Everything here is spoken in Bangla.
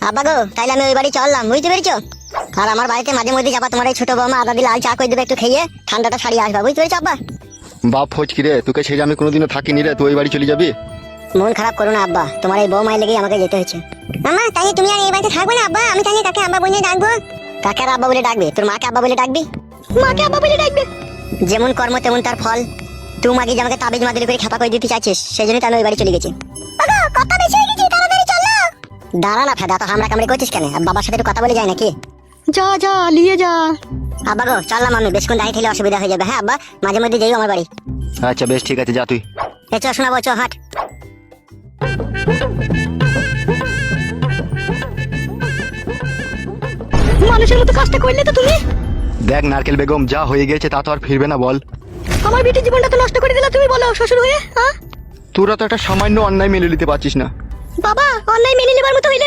আব্বা গো, তাইলে আমি ওই বাড়ি চললাম, বুঝতে পেরেছো? আর আমার বাড়িতে মাঝে মধ্যে যাবা, তোমার এই ছোট বৌমা আদা দিয়ে লাল চা করে দেবে, একটু খেয়ে ঠান্ডাটা ছাড়িয়ে আসবা, বুঝতে পেরেছো আব্বা? বাপ ফচকি রে, তোকে ছেড়ে আমি কোনোদিনও থাকিনি রে, তুই ওই বাড়ি চলে যাবি? মন খারাপ করো না আব্বা, তোমার এই বৌমায়ের লেগেই আমাকে যেতে হয়েছে। মামা, তাই তুমি আর এই বাড়িতে থাকবে না আব্বা? আমি তাই কাকে আব্বা বলে ডাকবো? কাকে আর আব্বা বলে ডাকবে? তোর মাকে আব্বা বলে ডাকবি। মাকে আব্বা বলে ডাকবে? যেমন কর্ম তেমন তার ফল। তুই মাকে যে আমাকে তাবিজ মাদুরি করে খেপা করে দিতে চাইছিস, সেই জন্যই তো আমি ওই বাড়ি চলে গেছি। কথা বেশি হয়ে গেছে, তাড়াতাড়ি চলো। দাঁড়া না ফেদা, তো হামলা কামড়ে করছিস কেন? আর বাবার সাথে একটু কথা বলে যায় নাকি? যা যা নিয়ে যা। আব্বা গো, চললাম আমি, বেশক্ষণ দাঁড়িয়ে থাকলে অসুবিধা হয়ে যাবে। হ্যাঁ আব্বা, মাঝে মধ্যে যাই আমার বাড়ি। আচ্ছা বেশ, ঠিক আছে, যা তুই। চ শোনাবো, চ হাট। মানুষের মতো কাজটা করলে তো তুমি। দেখ নারকেল বেগম, যা হয়ে গেছে তা তো আর ফিরবে না, বল। আমার বেটির জীবনটা তো নষ্ট করে দিলা তুমি, বলো শ্বশুর হয়ে। হ্যাঁ তোরা তো একটা সামান্য অন্যায় মেনে নিতে পারছিস না। বাবা, অন্যায় মেনে নেবার মতো হইলে